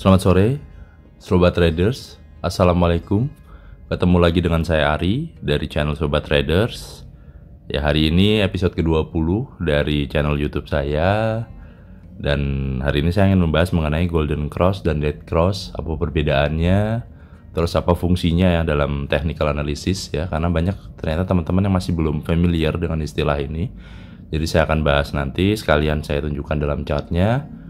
Selamat sore, Sobat Traders. Assalamualaikum. Ketemu lagi dengan saya Ari dari channel Sobat Traders. Ya, hari ini episode ke-20 dari channel YouTube saya. Dan hari ini saya ingin membahas mengenai Golden Cross dan Dead Cross. Apa perbedaannya, terus apa fungsinya ya dalam technical analysis ya. Karena banyak ternyata teman-teman yang masih belum familiar dengan istilah ini. Jadi saya akan bahas nanti, sekalian saya tunjukkan dalam chartnya.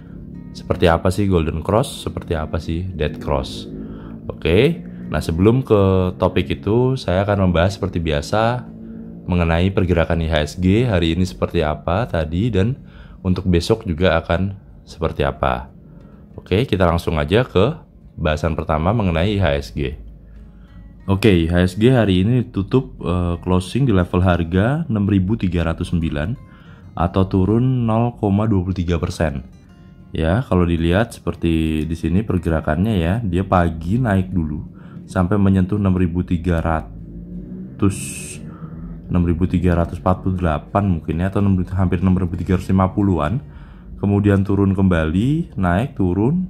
Seperti apa sih Golden Cross, seperti apa sih Dead Cross. Oke, nah sebelum ke topik itu, saya akan membahas seperti biasa mengenai pergerakan IHSG hari ini seperti apa tadi, dan untuk besok juga akan seperti apa. Oke, kita langsung aja ke bahasan pertama mengenai IHSG. Oke, IHSG hari ini tutup closing di level harga 6.309 atau turun 0,23%. Ya, kalau dilihat seperti di sini pergerakannya ya, dia pagi naik dulu sampai menyentuh 6.348 mungkin ya, atau hampir 6.350-an. Kemudian turun kembali, naik, turun,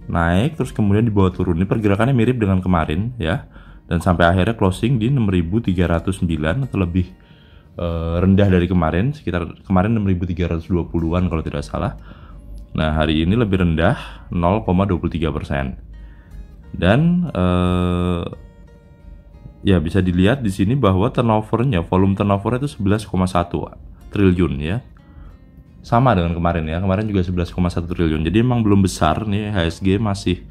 naik, terus kemudian dibawa turun. Ini pergerakannya mirip dengan kemarin ya. Dan sampai akhirnya closing di 6.309 atau lebih rendah dari kemarin, sekitar kemarin 6.320-an kalau tidak salah. Nah, hari ini lebih rendah 0,23%. Dan ya bisa dilihat di sini bahwa turnovernya, volume turnovernya itu 11,1 triliun ya. Sama dengan kemarin ya. Kemarin juga 11,1 triliun. Jadi memang belum besar nih, IHSG masih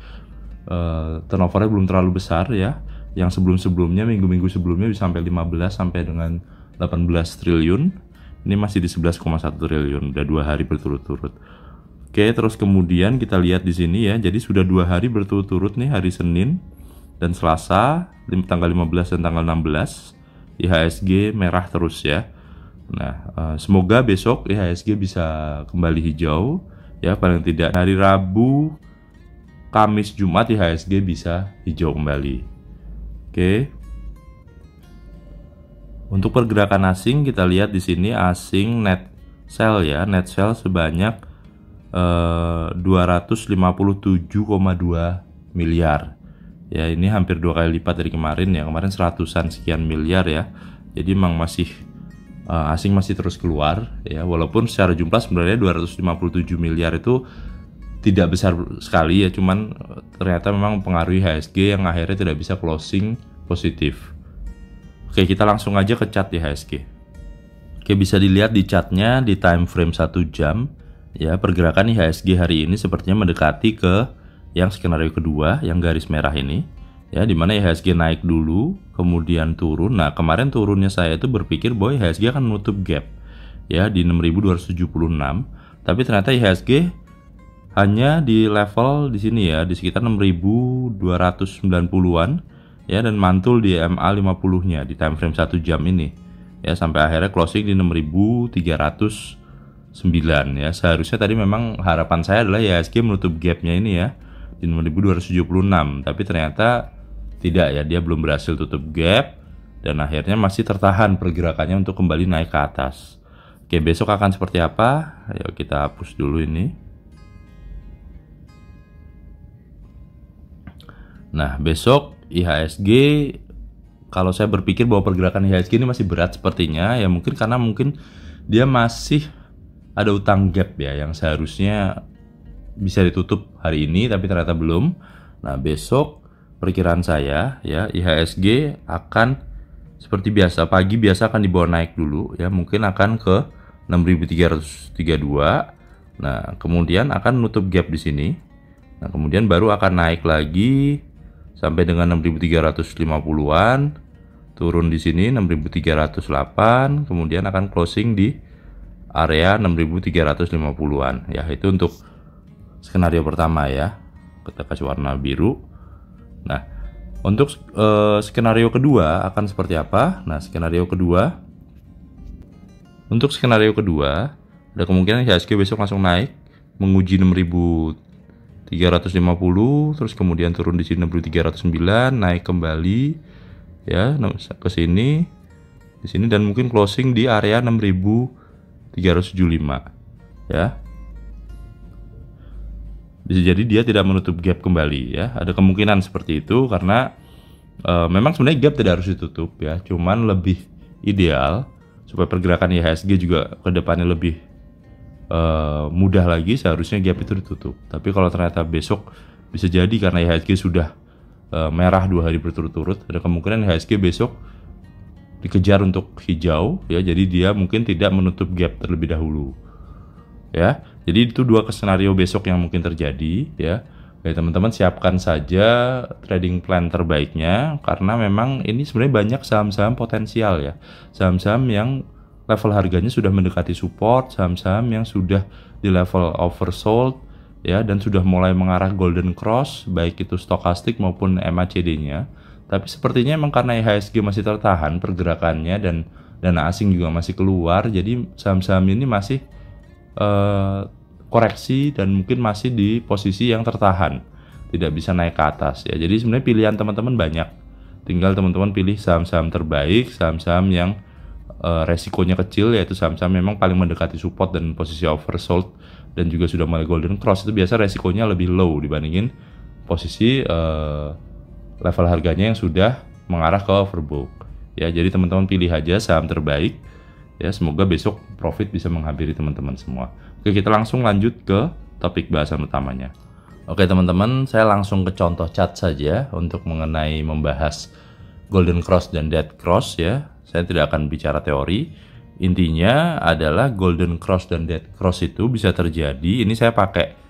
turnovernya belum terlalu besar ya. Yang sebelum-sebelumnya, minggu-minggu sebelumnya bisa sampai 15 sampai dengan 18 triliun. Ini masih di 11,1 triliun, udah 2 hari berturut-turut. Oke, terus kemudian kita lihat di sini ya. Jadi sudah 2 hari berturut-turut nih, hari Senin dan Selasa, tanggal 15 dan tanggal 16, IHSG merah terus ya. Nah, semoga besok IHSG bisa kembali hijau ya, paling tidak hari Rabu, Kamis, Jumat IHSG bisa hijau kembali. Oke. Untuk pergerakan asing kita lihat di sini, asing net sell ya, net sell sebanyak 257,2 miliar ya. Ini hampir 2 kali lipat dari kemarin ya. Kemarin 100-an sekian miliar ya. Jadi memang masih asing masih terus keluar ya, walaupun secara jumlah sebenarnya 257 miliar itu tidak besar sekali ya, cuman ternyata memang mempengaruhi IHSG yang akhirnya tidak bisa closing positif. Oke, kita langsung aja ke chart IHSG. Oke, bisa dilihat di chartnya di time frame 1 jam ya. Pergerakan IHSG hari ini sepertinya mendekati ke yang skenario kedua, yang garis merah ini ya, dimana IHSG naik dulu kemudian turun. Nah, kemarin turunnya saya itu berpikir bahwa IHSG akan menutup gap ya di 6.276, tapi ternyata IHSG hanya di level di sini ya, di sekitar 6.290-an ya, dan mantul di MA 50-nya di time frame 1 jam ini ya, sampai akhirnya closing di 6.309 ya. Seharusnya tadi memang harapan saya adalah IHSG menutup gapnya ini ya di 6.276, tapi ternyata tidak ya, dia belum berhasil tutup gap dan akhirnya masih tertahan pergerakannya untuk kembali naik ke atas. Oke, besok akan seperti apa? Ayo kita hapus dulu ini. Nah, besok IHSG, kalau saya berpikir bahwa pergerakan IHSG ini masih berat sepertinya ya, mungkin karena dia masih ada utang gap ya, yang seharusnya bisa ditutup hari ini tapi ternyata belum. Nah, besok perkiraan saya ya, IHSG akan seperti biasa, pagi biasa akan dibawa naik dulu ya, mungkin akan ke 6.332. Nah, kemudian akan nutup gap di sini. Nah, kemudian baru akan naik lagi sampai dengan 6.350-an, turun di sini 6.308, kemudian akan closing di area 6.350-an ya. Itu untuk skenario pertama ya, kita kasih warna biru. Nah, untuk skenario kedua akan seperti apa? Nah, untuk skenario kedua ada kemungkinan IHSG besok langsung naik menguji 6.350, terus kemudian turun di sini 6.309, naik kembali ya ke sini, di sini, dan mungkin closing di area 6.375 ya. bisa jadi dia tidak menutup gap kembali ya. Ada kemungkinan seperti itu karena memang sebenarnya gap tidak harus ditutup ya, cuman lebih ideal supaya pergerakan IHSG juga ke depannya lebih mudah lagi, seharusnya gap itu ditutup. Tapi kalau ternyata besok bisa jadi karena IHSG sudah merah 2 hari berturut-turut, ada kemungkinan IHSG besok dikejar untuk hijau ya, jadi dia mungkin tidak menutup gap terlebih dahulu ya. Jadi itu 2 skenario besok yang mungkin terjadi ya. Oke, teman-teman siapkan saja trading plan terbaiknya karena memang ini sebenarnya banyak saham-saham potensial ya, saham-saham yang level harganya sudah mendekati support, saham-saham yang sudah di level oversold ya, dan sudah mulai mengarah golden cross baik itu stokastik maupun MACD-nya. Tapi sepertinya memang karena IHSG masih tertahan pergerakannya dan dana asing juga masih keluar, jadi saham-saham ini masih koreksi dan mungkin masih di posisi yang tertahan, tidak bisa naik ke atas ya. Jadi sebenarnya pilihan teman-teman banyak, tinggal teman-teman pilih saham-saham terbaik, saham-saham yang resikonya kecil, yaitu saham-saham memang paling mendekati support dan posisi oversold dan juga sudah mulai golden cross. Itu biasa resikonya lebih low dibandingin posisi level harganya yang sudah mengarah ke overbought ya. Jadi teman-teman pilih aja saham terbaik ya, semoga besok profit bisa menghampiri teman-teman semua. Oke, kita langsung lanjut ke topik bahasan utamanya. Oke teman-teman, saya langsung ke contoh chart saja untuk mengenai membahas golden cross dan dead cross ya. Saya tidak akan bicara teori. Intinya adalah golden cross dan dead cross itu bisa terjadi. Ini saya pakai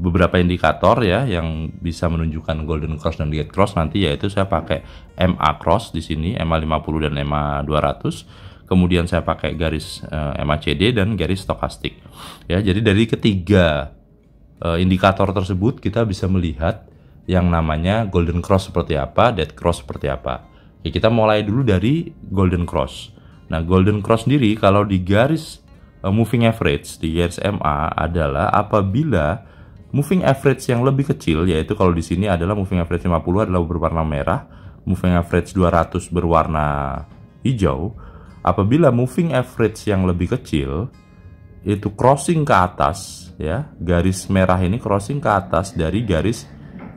beberapa indikator ya yang bisa menunjukkan golden cross dan dead cross nanti, yaitu saya pakai MA cross di sini, MA50 dan MA200. Kemudian saya pakai garis MACD dan garis stokastik. Ya, jadi dari ketiga indikator tersebut kita bisa melihat yang namanya golden cross seperti apa, dead cross seperti apa. Ya, kita mulai dulu dari golden cross. Nah, golden cross sendiri kalau di garis moving average, di garis MA adalah apabila moving average yang lebih kecil, yaitu kalau di sini adalah moving average 50 adalah berwarna merah, moving average 200 berwarna hijau. Apabila moving average yang lebih kecil itu crossing ke atas ya, garis merah ini crossing ke atas dari garis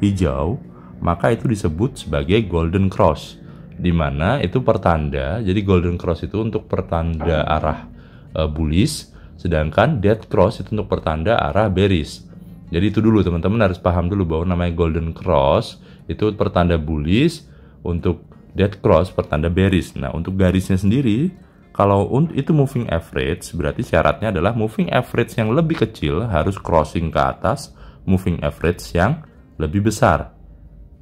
hijau, maka itu disebut sebagai golden cross, di mana itu pertanda. Jadi golden cross itu untuk pertanda arah bullish, sedangkan dead cross itu untuk pertanda arah bearish. Jadi itu dulu teman-teman harus paham dulu bahwa namanya golden cross itu pertanda bullish, untuk dead cross pertanda bearish. Nah, untuk garisnya sendiri, kalau itu moving average, berarti syaratnya adalah moving average yang lebih kecil harus crossing ke atas moving average yang lebih besar.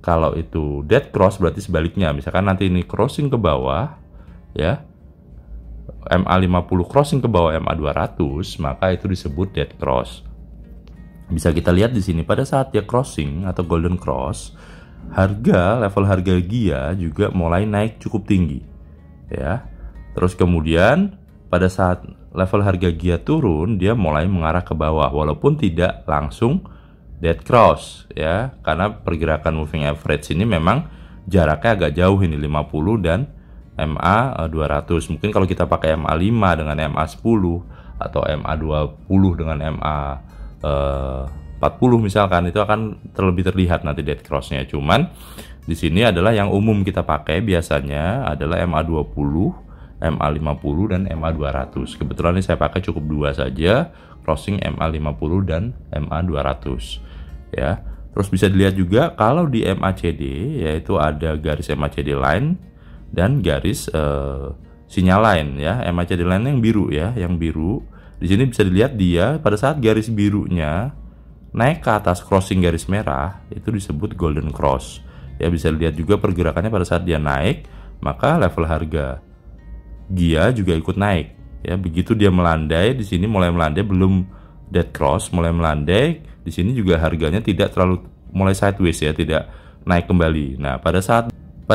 Kalau itu dead cross berarti sebaliknya, misalkan nanti ini crossing ke bawah ya, MA50 crossing ke bawah MA200, maka itu disebut dead cross. Bisa kita lihat di sini pada saat dia crossing atau golden cross, level harga GIA juga mulai naik cukup tinggi ya. Terus kemudian pada saat level harga GIA turun, dia mulai mengarah ke bawah walaupun tidak langsung dead cross ya, karena pergerakan moving average ini memang jaraknya agak jauh ini, 50 dan MA200. Mungkin kalau kita pakai MA5 dengan MA10 atau MA20 dengan MA40 misalkan, itu akan terlebih terlihat nanti dead crossnya. Cuman di sini adalah yang umum kita pakai biasanya adalah MA20, MA50 dan MA200. Kebetulan ini saya pakai cukup 2 saja, crossing MA50 dan MA200 ya. Terus bisa dilihat juga kalau di MACD, yaitu ada garis MACD line dan garis sinyal line ya. MACD line yang biru ya, yang biru. Di sini bisa dilihat dia pada saat garis birunya naik ke atas crossing garis merah, itu disebut golden cross. Ya, bisa dilihat juga pergerakannya pada saat dia naik, maka level harga GIA juga ikut naik ya. Begitu dia melandai, di sini mulai melandai, belum dead cross, mulai melandai di sini juga harganya tidak terlalu mulai sideways ya, tidak naik kembali. Nah, pada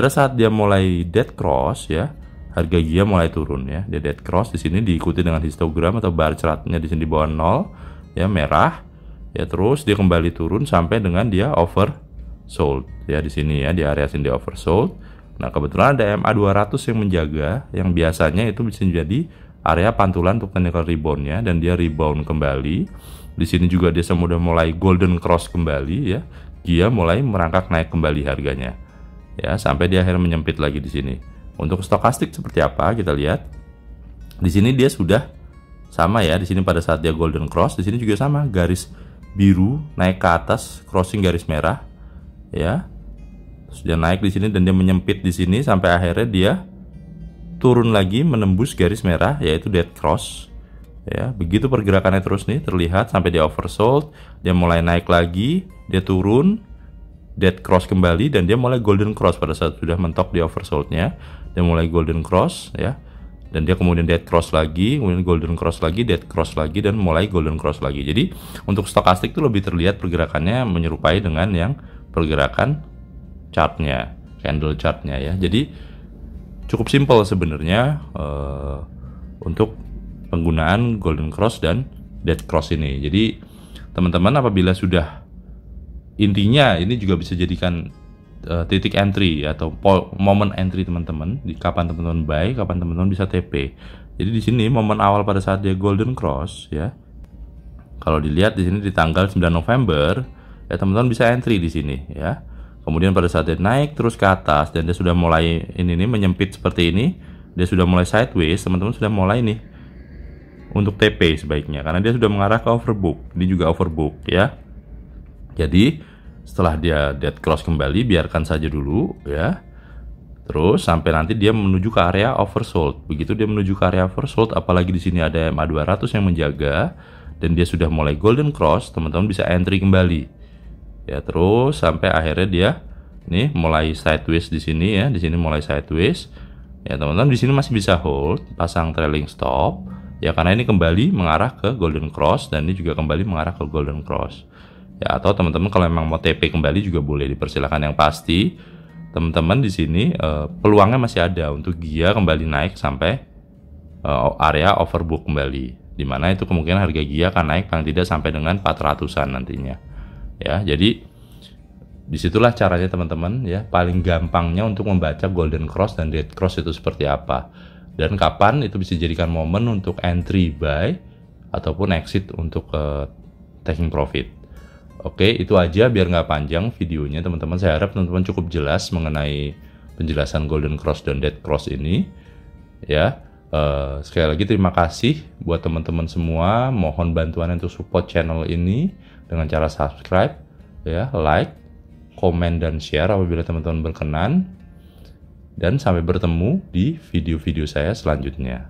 saat dia mulai dead cross ya, harga GIA mulai turun ya. Dia dead cross di sini diikuti dengan histogram atau bar chartnya di sini di bawah 0 ya, merah ya. Terus dia kembali turun sampai dengan dia oversold ya di sini ya, di area sini dia oversold. Nah, kebetulan ada MA200 yang menjaga, yang biasanya itu bisa menjadi area pantulan untuk technical reboundnya, dan dia rebound kembali Di sini juga dia sudah mulai golden cross kembali ya. Dia mulai merangkak naik kembali harganya. Ya, sampai dia akhirnya menyempit lagi di sini. Untuk stokastik seperti apa kita lihat. Di sini dia sudah sama ya. Di sini pada saat dia golden cross, di sini juga sama, garis biru naik ke atas, crossing garis merah. Ya. Terus dia naik di sini dan dia menyempit di sini sampai akhirnya dia turun lagi menembus garis merah yaitu dead cross. Ya, begitu pergerakannya terus nih terlihat sampai dia oversold, dia mulai naik lagi, dia turun, dead cross kembali dan dia mulai golden cross pada saat sudah mentok di oversoldnya. Dia mulai golden cross ya. Dan dia kemudian dead cross lagi, kemudian golden cross lagi, dead cross lagi, dan mulai golden cross lagi. Jadi untuk stokastik itu lebih terlihat pergerakannya menyerupai dengan yang pergerakan chartnya, candle chartnya ya. Jadi cukup simpel sebenarnya untuk penggunaan golden cross dan dead cross ini. Jadi teman-teman apabila sudah, intinya ini juga bisa jadikan titik entry atau momen entry teman-teman, di kapan teman-teman buy, kapan teman-teman bisa TP. Jadi di sini momen awal pada saat dia golden cross ya. Kalau dilihat di sini di tanggal 9 November ya, teman-teman bisa entry di sini ya. Kemudian pada saat dia naik terus ke atas dan dia sudah mulai ini nih menyempit seperti ini, dia sudah mulai sideways, teman-teman sudah mulai nih untuk TP sebaiknya karena dia sudah mengarah ke overbook. Ini juga overbook ya. Jadi setelah dia dead cross kembali, biarkan saja dulu ya. Terus sampai nanti dia menuju ke area oversold. Begitu dia menuju ke area oversold, apalagi di sini ada MA 200 yang menjaga dan dia sudah mulai golden cross, teman-teman bisa entry kembali. Ya, terus sampai akhirnya dia nih mulai sideways di sini ya. Di sini mulai sideways. Ya, teman-teman di sini masih bisa hold, pasang trailing stop. Ya, karena ini kembali mengarah ke golden cross dan ini juga kembali mengarah ke golden cross. Ya, atau teman-teman kalau memang mau TP kembali juga boleh, dipersilakan. Yang pasti teman-teman di sini peluangnya masih ada untuk Gia kembali naik sampai area overbook kembali, dimana itu kemungkinan harga Gia akan naik paling tidak sampai dengan 400-an nantinya ya. Jadi disitulah caranya teman-teman ya, paling gampangnya untuk membaca golden cross dan dead cross itu seperti apa dan kapan itu bisa dijadikan momen untuk entry buy ataupun exit untuk taking profit. Oke, itu aja biar nggak panjang videonya teman-teman. Saya harap teman-teman cukup jelas mengenai penjelasan golden cross dan dead cross ini ya. Sekali lagi terima kasih buat teman-teman semua. Mohon bantuan untuk support channel ini dengan cara subscribe ya, like, komen, dan share apabila teman-teman berkenan. Dan sampai bertemu di video-video saya selanjutnya.